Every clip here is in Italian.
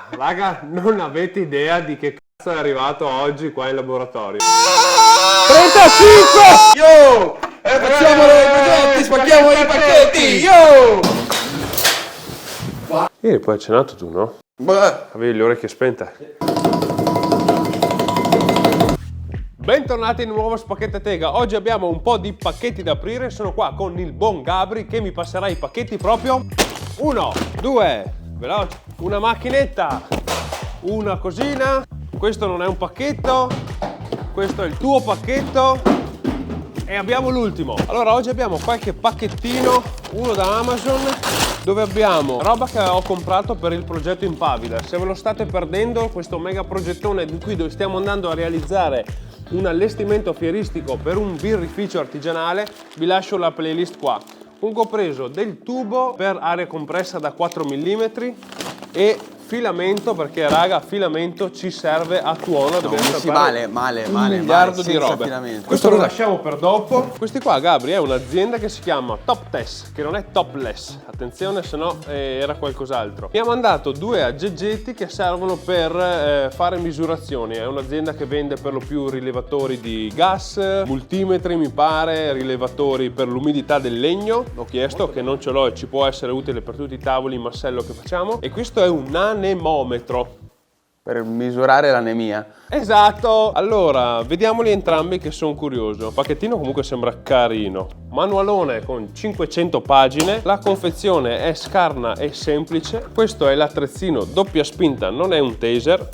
Raga, non avete idea di che cazzo è arrivato oggi qua in laboratorio. 35! Yo! Facciamo i progetti, spacchiamo i pacchetti! Yo! Ieri poi hai cenato tu, no? Beh. Avevi le orecchie spente. Bentornati in un nuovo Spacchetta Tega. Oggi abbiamo un po' di pacchetti da aprire. Sono qua con il buon Gabri che mi passerà i pacchetti proprio. 1, 2, veloce. Una macchinetta, una cosina. Questo non è un pacchetto, questo è il tuo pacchetto. E abbiamo l'ultimo. Allora oggi abbiamo qualche pacchettino, uno da Amazon, dove abbiamo roba che ho comprato per il progetto Impavida. Se ve lo state perdendo, questo mega progettone di cui stiamo andando a realizzare un allestimento fieristico per un birrificio artigianale, vi lascio la playlist qua. Comunque ho preso del tubo per aria compressa da 4 mm e filamento, perché raga, filamento ci serve a tuono. Dobbiamo Male, un miliardo di robe. Filamento. Questo lo lasciamo per dopo. Questi qua, Gabri, è un'azienda che si chiama Top Test, che non è topless, attenzione, se no era qualcos'altro. Mi ha mandato due aggeggetti che servono per fare misurazioni. È un'azienda che vende per lo più rilevatori di gas, multimetri mi pare, rilevatori per l'umidità del legno. Ho chiesto che non ce l'ho e ci può essere utile per tutti i tavoli in massello che facciamo. E questo è un anemometro Per misurare l'anemia. Esatto. Allora, vediamoli entrambi che sono curioso. Il pacchettino comunque sembra carino. Manualone con 500 pagine. La confezione è scarna e semplice. Questo è l'attrezzino doppia spinta, non è un taser.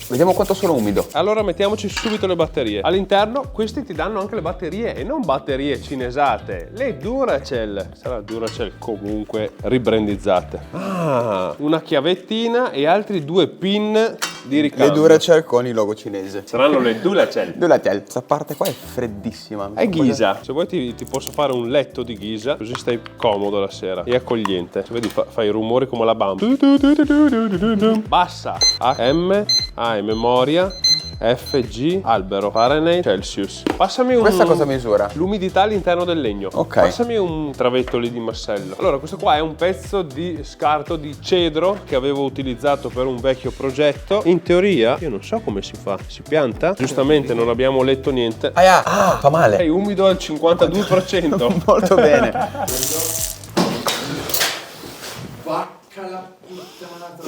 Vediamo quanto sono umido. Allora mettiamoci subito le batterie. All'interno questi ti danno anche le batterie, e non batterie cinesate, le Duracell. Sarà Duracell comunque ribrandizzate. Ah, una chiavettina e altri due pin di ricambio. Le Duracell con il logo cinese. Saranno le Duracell. Duracell. Questa parte qua è freddissima. È ghisa. Se vuoi ti posso fare un letto di ghisa, così stai comodo la sera e accogliente. Se vedi fai rumori come la bamba. Bassa. AM, A è memoria, F, G, albero, Fahrenheit, Celsius. Passami un... Questa cosa misura? L'umidità all'interno del legno. Ok. Passami un travetto lì di massello. Allora, questo qua è un pezzo di scarto di cedro che avevo utilizzato per un vecchio progetto. In teoria, io non so come si fa. Si pianta? Giustamente non abbiamo letto niente. Fa male. Sei umido al 52%. Molto bene. Vacca la puttana.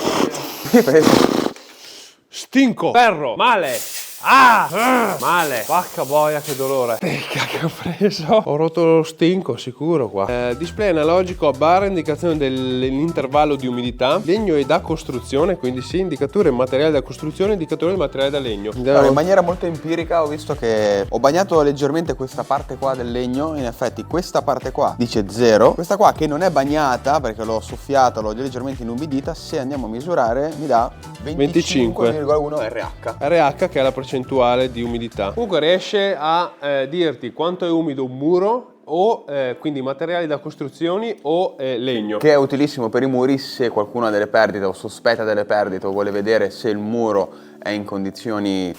Stinco. Ferro. Male. Male. Vacca boia, che dolore. Tecca che ho preso. Ho rotto lo stinco, sicuro qua. Display analogico a barra, indicazione dell'intervallo di umidità. Legno e da costruzione, quindi sì, indicatore materiale da costruzione, indicatore materiale da legno. Allora, in maniera molto empirica ho visto che ho bagnato leggermente questa parte qua del legno. In effetti questa parte qua dice 0. Questa qua che non è bagnata perché l'ho soffiata, l'ho leggermente inumidita. Se andiamo a misurare mi dà 25,1 RH. RH che è la percentuale di umidità. Comunque riesce a dirti quanto è umido un muro o quindi materiali da costruzioni o legno. Che è utilissimo per i muri se qualcuno ha delle perdite o sospetta delle perdite o vuole vedere se il muro è in condizioni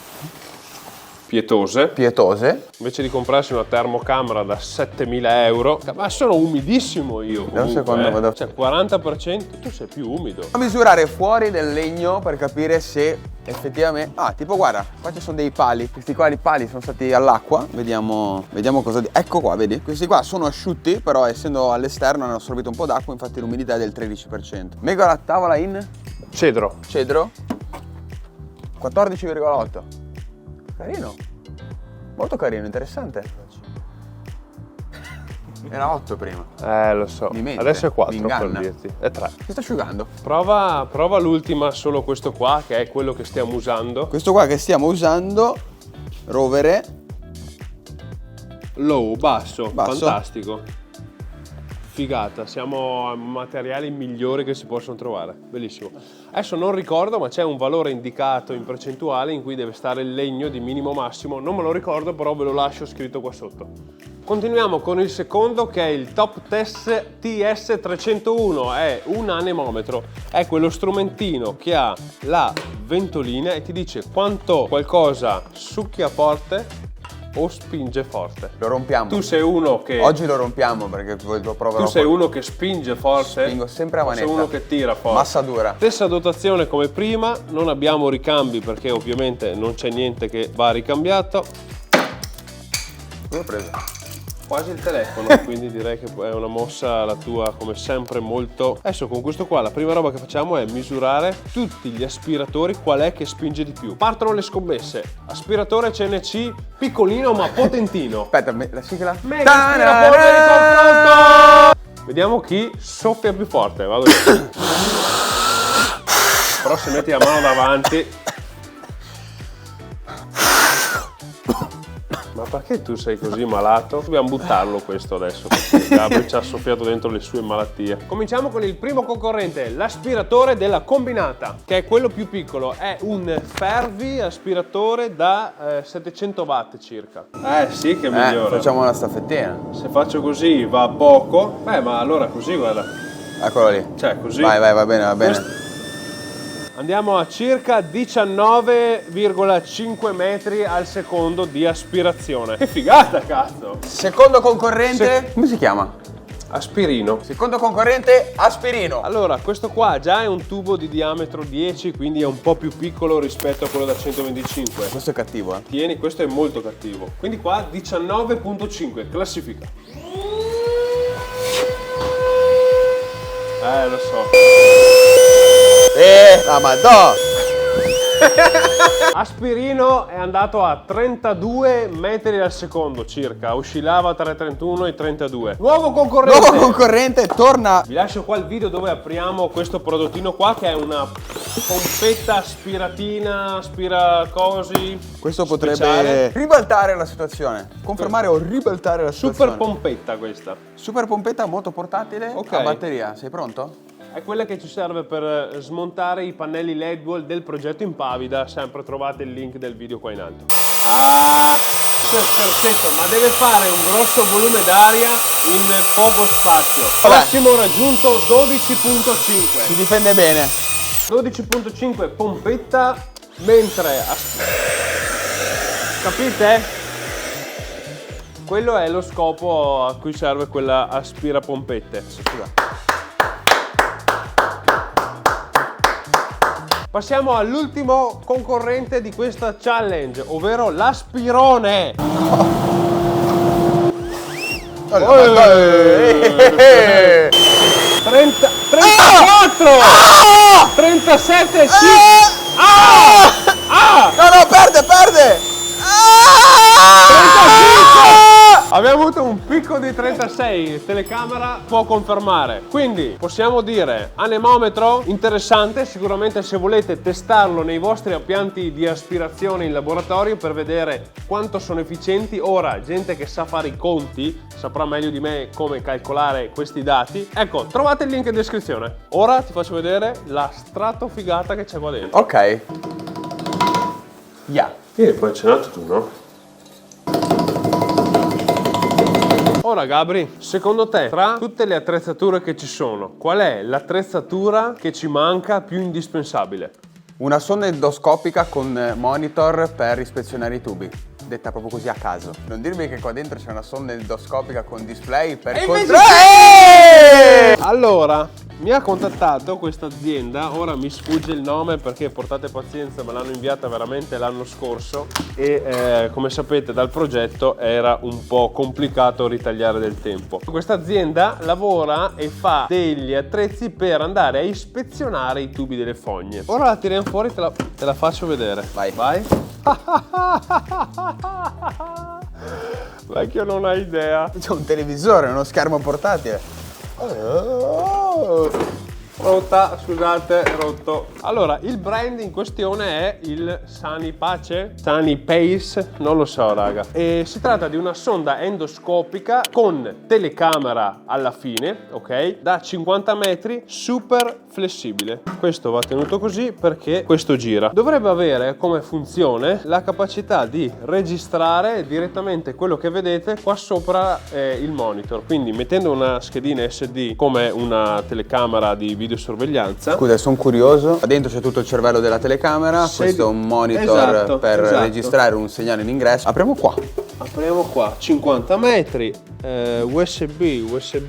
pietose. Invece di comprarsi una termocamera da 7.000 euro, ma sono umidissimo io comunque, un secondo, vado. Cioè 40% tu sei più umido. A misurare fuori del legno per capire se effettivamente... tipo guarda, qua ci sono dei pali. Questi qua i pali sono stati all'acqua. Vediamo cosa... Ecco qua, vedi? Questi qua sono asciutti, però essendo all'esterno hanno assorbito un po' d'acqua, infatti l'umidità è del 13%. Mega la tavola in... Cedro. 14,8. Carino. Molto carino, interessante. Era 8 prima. Lo so. Mi mente, adesso è 4 mi per inganna. dirti. È 3. Si sta asciugando. Prova l'ultima, solo questo qua, che è quello che stiamo usando. Questo qua che stiamo usando, rovere. Low, basso. Fantastico. Figata, siamo a materiali migliori che si possono trovare. Bellissimo. Adesso non ricordo, ma c'è un valore indicato in percentuale in cui deve stare il legno di minimo massimo. Non me lo ricordo, però ve lo lascio scritto qua sotto. Continuiamo con il secondo, che è il Top Test TS301. È un anemometro. È quello strumentino che ha la ventolina e ti dice quanto qualcosa succhia forte o spinge forte? Lo rompiamo. Tu sei uno che... Oggi lo rompiamo perché lo proverò. Tu sei uno che spinge forte? Spingo sempre a manetta. Sei uno che tira forte. Massa dura. Stessa dotazione come prima, non abbiamo ricambi perché ovviamente non c'è niente che va ricambiato. L'ho preso. Quasi il telefono, quindi direi che è una mossa la tua come sempre molto... Adesso con questo qua la prima roba che facciamo è misurare tutti gli aspiratori qual è che spinge di più. Partono le scommesse. Aspiratore CNC piccolino ma potentino. Aspetta, la sigla. Mega aspirapolvere di confronto! Vediamo chi soffia più forte, vado io. Però se metti la mano davanti... Ma perché tu sei così malato? Dobbiamo buttarlo questo adesso, perché Gabri ci ha soffiato dentro le sue malattie. Cominciamo con il primo concorrente, l'aspiratore della combinata, che è quello più piccolo. È un Fervi aspiratore da 700 watt circa. Sì, che migliore. Facciamo una staffettina. Se faccio così va poco. Ma allora così, guarda. Eccolo lì. Cioè, così. Vai, va bene, va bene. Andiamo a circa 19,5 metri al secondo di aspirazione. Che figata, cazzo! Secondo concorrente, come si chiama? Aspirino. Secondo concorrente, aspirino. Allora, questo qua già è un tubo di diametro 10, quindi è un po' più piccolo rispetto a quello da 125. Questo è cattivo, Tieni, questo è molto cattivo. Quindi qua 19,5, classifica. Lo so. La madò! Aspirino è andato a 32 metri al secondo circa, oscillava tra i 31 e i 32. Nuovo concorrente Torna. Vi lascio qua il video dove apriamo questo prodottino qua che è una pompetta aspiratina, aspiracosi. Questo potrebbe speciale. ribaltare la situazione. Confermare o ribaltare la situazione. Super pompetta questa. Super pompetta molto portatile, Ok. a batteria. Sei pronto? È quella che ci serve per smontare i pannelli LED wall del progetto Impavida. Sempre trovate il link del video qua in alto. Perfetto, ma deve fare un grosso volume d'aria in poco spazio. Massimo raggiunto 12,5. Si difende bene. 12,5 pompetta, mentre... Capite? Quello è lo scopo a cui serve quella aspirapompette. Scusa. Passiamo all'ultimo concorrente di questa challenge, ovvero l'aspirone. 34! 37! Sì! No, perde! 35! Abbiamo avuto un picco di 36, telecamera può confermare. Quindi possiamo dire anemometro interessante, sicuramente se volete testarlo nei vostri impianti di aspirazione in laboratorio per vedere quanto sono efficienti. Ora, gente che sa fare i conti saprà meglio di me come calcolare questi dati. Ecco, trovate il link in descrizione. Ora ti faccio vedere la stratofigata che c'è qua dentro. Ok. Yeah. E poi hai cenato tu, no? Ora Gabri, secondo te, tra tutte le attrezzature che ci sono, qual è l'attrezzatura che ci manca più indispensabile? Una sonda endoscopica con monitor per ispezionare i tubi. Detta proprio così a caso. Non dirmi che qua dentro c'è una sonda endoscopica con display per controllare. Allora, mi ha contattato questa azienda, ora mi sfugge il nome perché portate pazienza, me l'hanno inviata veramente l'anno scorso e come sapete dal progetto era un po' complicato ritagliare del tempo. Questa azienda lavora e fa degli attrezzi per andare a ispezionare i tubi delle fogne. Ora la tiriamo fuori, te la faccio vedere. Vai. Vecchio, non hai idea. C'è un televisore, uno schermo portatile. Rotta, scusate, rotto. Allora, il brand in questione è il Sanipace, Sanipace, non lo so raga. E si tratta di una sonda endoscopica con telecamera alla fine, ok? Da 50 metri, super flessibile. Questo va tenuto così perché questo gira. Dovrebbe avere come funzione la capacità di registrare direttamente quello che vedete qua sopra il monitor. Quindi mettendo una schedina SD come una telecamera di videosorveglianza. Scusa, sono curioso. Qua dentro c'è tutto il cervello della telecamera. Questo è un monitor per registrare un segnale in ingresso. Apriamo qua. Apriamo qua, 50 metri, USB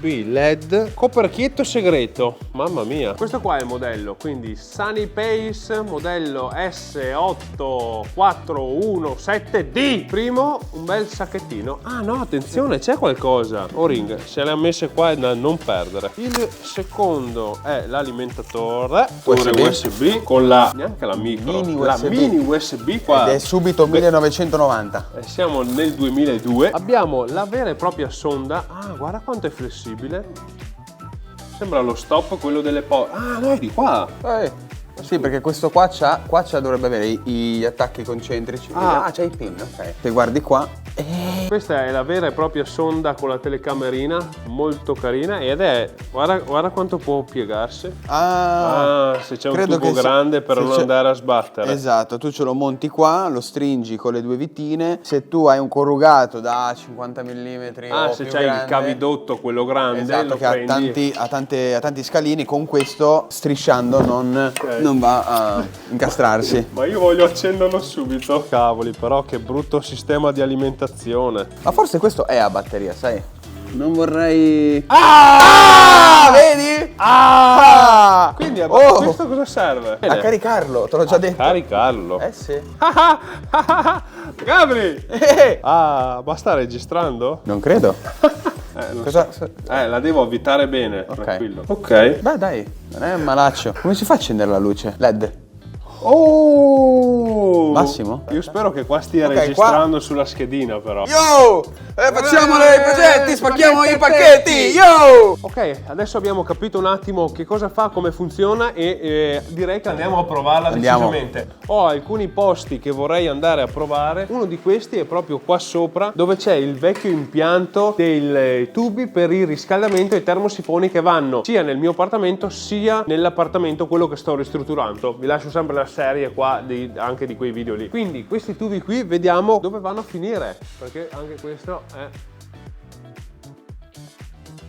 LED, coperchietto segreto, mamma mia. Questo qua è il modello, quindi Sunny Pace, modello S8417D. Primo, un bel sacchettino. Ah no, attenzione, c'è qualcosa. O-ring, se le ha messe qua è da non perdere. Il secondo è l'alimentatore USB con la, neanche la micro, la mini USB qua. Ed è subito 1990. Siamo nel 2002. Abbiamo la vera e propria sonda. Ah, guarda quanto è flessibile. Sembra lo stop, quello delle Ah, no, è di qua. Sì, perché questo qua dovrebbe avere gli attacchi concentrici. Ah, c'è i pin, ok. Se guardi qua. Questa è la vera e propria sonda con la telecamerina, molto carina, ed è, guarda quanto può piegarsi. Se c'è un tubo grande per non andare a sbattere. Esatto, tu ce lo monti qua, lo stringi con le due vitine. Se tu hai un corrugato da 50 mm se c'hai il cavidotto, quello grande, esatto, lo che prendi. ha tanti scalini, con questo strisciando non va a incastrarsi. Ma io voglio accenderlo subito. Cavoli, però che brutto sistema di alimentazione. Ma forse questo è a batteria, sai? Non vorrei... Vedi? Quindi questo cosa serve? A caricarlo, te l'ho già detto. Caricarlo. Sì. Gabri! Ma sta registrando? Non credo. La devo avvitare bene, Ok. tranquillo. Ok. Beh dai, non è un malaccio. Come si fa a accendere la luce? LED. Oh! Massimo? Io spero che qua stia Ok, registrando sulla schedina, però. Yo! Facciamo i progetti, spacchiamo i pacchetti! Yo! Ok, adesso abbiamo capito un attimo che cosa fa, come funziona e direi che andiamo a provarla decisamente. Ho alcuni posti che vorrei andare a provare. Uno di questi è proprio qua sopra, dove c'è il vecchio impianto dei tubi per il riscaldamento e i termosifoni che vanno sia nel mio appartamento sia nell'appartamento quello che sto ristrutturando. Vi lascio sempre la serie qua anche di quei video lì. Quindi questi tubi qui vediamo dove vanno a finire, perché anche questo è...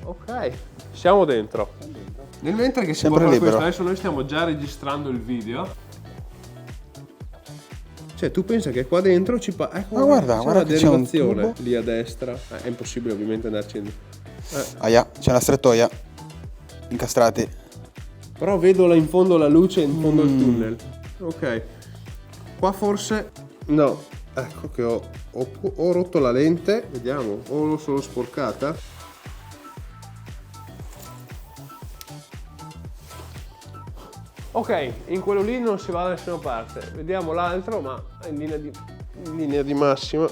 Ok, siamo dentro. Nel mentre che si Sempre può fare libero. questo, adesso noi stiamo già registrando il video. Cioè tu pensa che qua dentro ci ecco, guarda la che c'è un derivazione tubo. lì a destra. È impossibile ovviamente andarci in... Aia, c'è una strettoia. Incastrati. Però vedo là in fondo la luce, in fondo al tunnel. Ok. Qua forse... No. Ecco che ho rotto la lente. Vediamo. O l'ho solo sporcata. Ok, in quello lì non si va da nessuna parte. Vediamo l'altro, ma in linea di massima.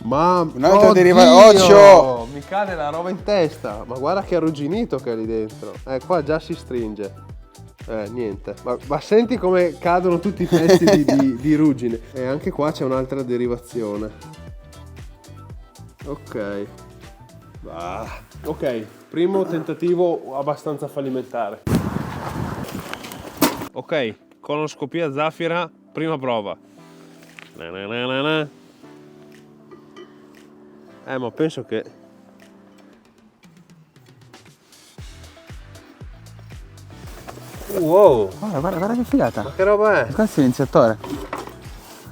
Ma un altro occhio! Mi cade la roba in testa. Ma guarda che arrugginito che è lì dentro. Qua già si stringe. Niente. Ma senti come cadono tutti i pezzi di ruggine. E anche qua c'è un'altra derivazione. Ok. Ok, primo tentativo abbastanza fallimentare. Ok, colonoscopia Zafira, prima prova. Ma penso che... Wow! Guarda che figata. Ma che roba è? Qua è il silenziatore.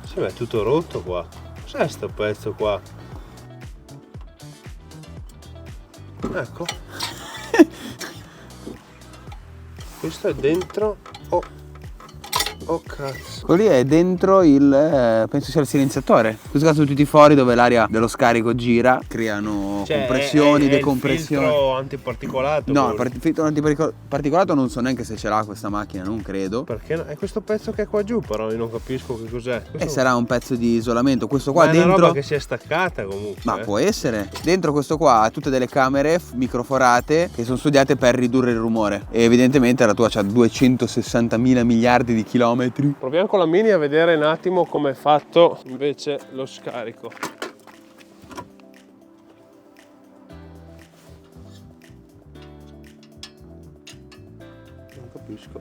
Sì, ma è tutto rotto qua. Cos'è sto pezzo qua? Ecco. Questo è dentro. Oh cazzo. Quello lì è dentro penso sia il silenziatore. In questo caso tutti i fori dove l'aria dello scarico gira, creano compressioni, decompressioni. È il filtro antiparticolato. No, il filtro antiparticolato non so neanche se ce l'ha questa macchina, non credo. Perché no? È questo pezzo che è qua giù, però io non capisco che cos'è. E sarà un pezzo di isolamento. Questo qua ma dentro. è una roba che si è staccata comunque. Ma può essere. Dentro questo qua ha tutte delle camere microforate che sono studiate per ridurre il rumore. E evidentemente la tua c'ha 260.000 miliardi di chilometri. Proviamo con la Mini a vedere un attimo come è fatto invece lo scarico. Non capisco.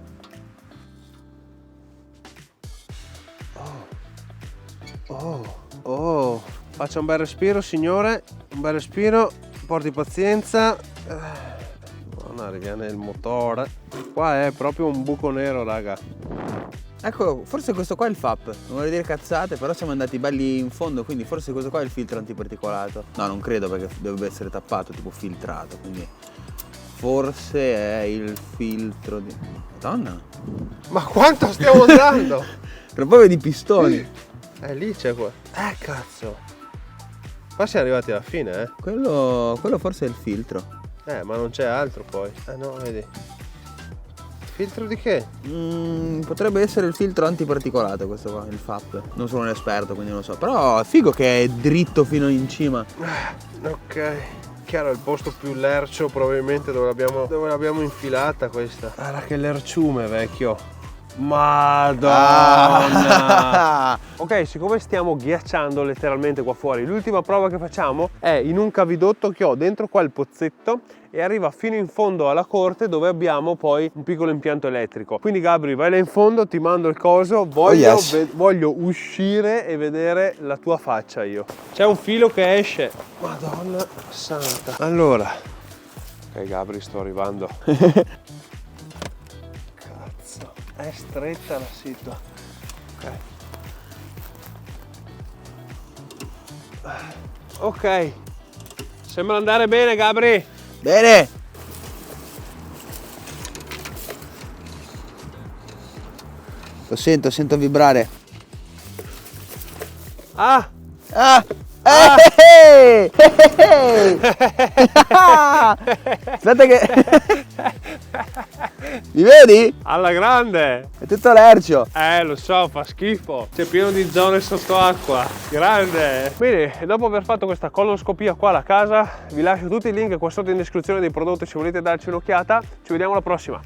Oh. Faccia un bel respiro, signore. Un bel respiro. Porti pazienza. Non arriva nel motore. Qua è proprio un buco nero, raga. Ecco, forse questo qua è il FAP. Non vorrei dire cazzate, però siamo andati belli in fondo, quindi forse questo qua è il filtro antiparticolato. No, non credo perché dovrebbe essere tappato, tipo filtrato, quindi forse è il filtro di... Madonna! Ma quanto stiamo andando? Tra poi vedi i pistoni. Lì c'è qua. Cazzo. Qua siamo arrivati alla fine, eh. Quello forse è il filtro. Ma non c'è altro poi. No, vedi. Filtro di che? Potrebbe essere il filtro antiparticolato questo qua, il FAP. Non sono un esperto, quindi non lo so. Però è figo che è dritto fino in cima. Ok. Chiaro, è il posto più lercio probabilmente dove l'abbiamo infilata questa. Guarda che lerciume, vecchio. Madonna! Ok, siccome stiamo ghiacciando letteralmente qua fuori, l'ultima prova che facciamo è in un cavidotto che ho dentro qua il pozzetto e arriva fino in fondo alla corte dove abbiamo poi un piccolo impianto elettrico. Quindi Gabri, vai là in fondo, ti mando il coso, voglio uscire e vedere la tua faccia io. C'è un filo che esce. Madonna santa. Allora, ok Gabri, sto arrivando. È stretta la situa. Ok. Sembra andare bene, Gabri. Bene! Lo sento vibrare. Ah! Aspetta che... Mi vedi? Alla grande! È tutto lercio. Lo so, fa schifo. C'è pieno di zone sott'acqua. Grande! Bene, e dopo aver fatto questa colonoscopia qua alla casa, vi lascio tutti i link qua sotto in descrizione dei prodotti se volete darci un'occhiata. Ci vediamo alla prossima.